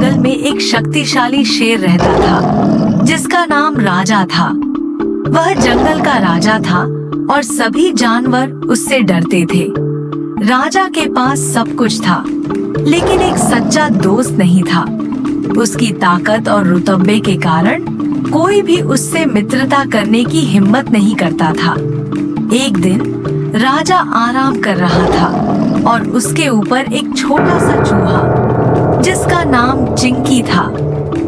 जंगल में एक शक्तिशाली शेर रहता था जिसका नाम राजा था। वह जंगल का राजा था और सभी जानवर उससे डरते थे। राजा के पास सब कुछ था, लेकिन एक सच्चा दोस्त नहीं था। उसकी ताकत और रुतबे के कारण कोई भी उससे मित्रता करने की हिम्मत नहीं करता था। एक दिन राजा आराम कर रहा था और उसके ऊपर एक छोटा सा चूहा जिसका नाम चिंकी था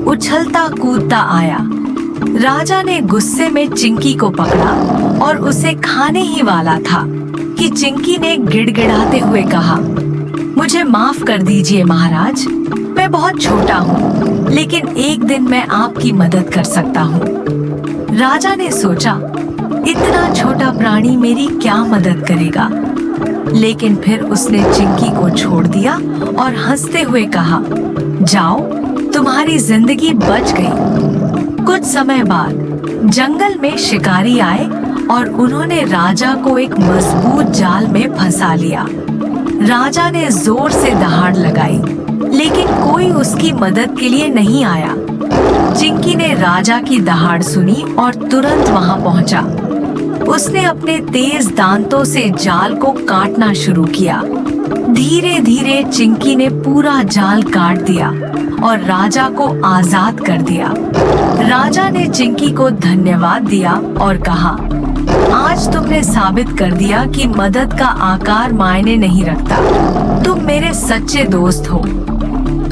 उछलता कूदता आया। राजा ने गुस्से में चिंकी को पकड़ा और उसे खाने ही वाला था कि चिंकी ने गिड़गिड़ाते हुए कहा, मुझे माफ कर दीजिए महाराज, मैं बहुत छोटा हूँ, लेकिन एक दिन मैं आपकी मदद कर सकता हूँ। राजा ने सोचा, इतना छोटा प्राणी मेरी क्या मदद करेगा, लेकिन फिर उसने चिंकी को छोड़ दिया और हंसते हुए कहा, जाओ, तुम्हारी जिंदगी बच गई। कुछ समय बाद जंगल में शिकारी आए और उन्होंने राजा को एक मजबूत जाल में फंसा लिया। राजा ने जोर से दहाड़ लगाई, लेकिन कोई उसकी मदद के लिए नहीं आया। चिंकी ने राजा की दहाड़ सुनी और तुरंत वहां पहुंचा। उसने अपने तेज दांतों से जाल को काटना शुरू किया। धीरे धीरे चिंकी ने पूरा जाल काट दिया और राजा को आजाद कर दिया। राजा ने चिंकी को धन्यवाद दिया और कहा, आज तुमने साबित कर दिया कि मदद का आकार मायने नहीं रखता। तुम मेरे सच्चे दोस्त हो।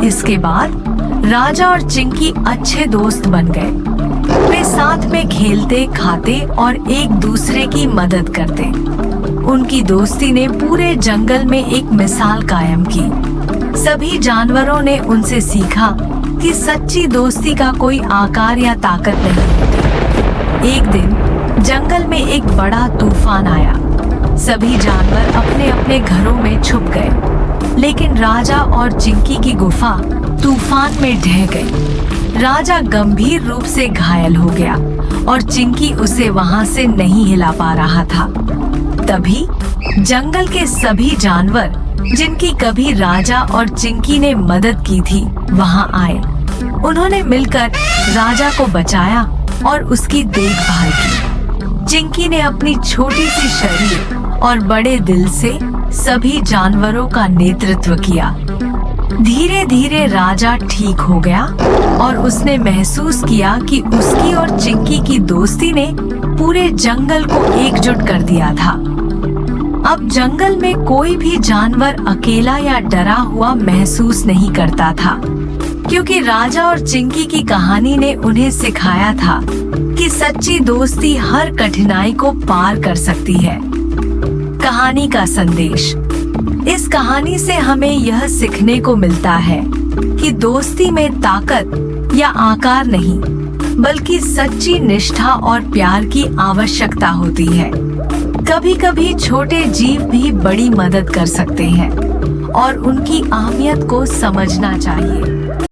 इसके बाद राजा और चिंकी अच्छे दोस्त बन गए। वे साथ में खेलते, खाते और एक दूसरे की मदद करते। उनकी दोस्ती ने पूरे जंगल में एक मिसाल कायम की। सभी जानवरों ने उनसे सीखा कि सच्ची दोस्ती का कोई आकार या ताकत नहीं होती। एक दिन जंगल में एक बड़ा तूफान आया। सभी जानवर अपने अपने घरों में छुप गए, लेकिन राजा और चिंकी की गुफा तूफान में ढह गई। राजा गंभीर रूप से घायल हो गया और चिंकी उसे वहां से नहीं हिला पा रहा था। तभी जंगल के सभी जानवर जिनकी कभी राजा और चिंकी ने मदद की थी वहां आए। उन्होंने मिलकर राजा को बचाया और उसकी देखभाल की। चिंकी ने अपनी छोटी सी शरीर और बड़े दिल से सभी जानवरों का नेतृत्व किया। धीरे धीरे राजा ठीक हो गया और उसने महसूस किया कि उसकी और चिंकी की दोस्ती ने पूरे जंगल को एकजुट कर दिया था। अब जंगल में कोई भी जानवर अकेला या डरा हुआ महसूस नहीं करता था, क्योंकि राजा और चिंकी की कहानी ने उन्हें सिखाया था कि सच्ची दोस्ती हर कठिनाई को पार कर सकती है। कहानी का संदेश। इस कहानी से हमें यह सीखने को मिलता है कि दोस्ती में ताकत या आकार नहीं, बल्कि सच्ची निष्ठा और प्यार की आवश्यकता होती है। कभी कभी छोटे जीव भी बड़ी मदद कर सकते हैं और उनकी अहमियत को समझना चाहिए।